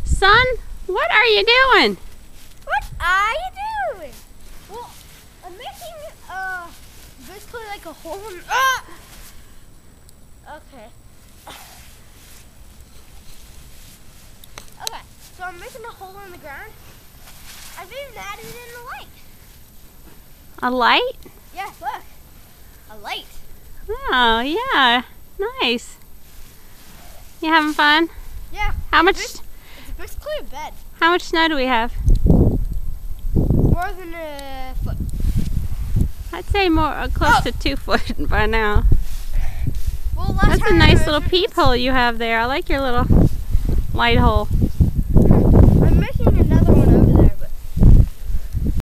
Son, what are you doing? What are you doing? Well, I'm making basically like a hole in. Okay. Okay, so I'm making a hole in the ground. I've even added in a light. A light? Yeah, look. A light. Oh, yeah. Nice. You having fun? Yeah. How much? It's basically a bed. How much snow do we have? More than a foot. I'd say more close to 2 foot by now. Well, last That's a time nice little peephole you have there. I like your little light hole.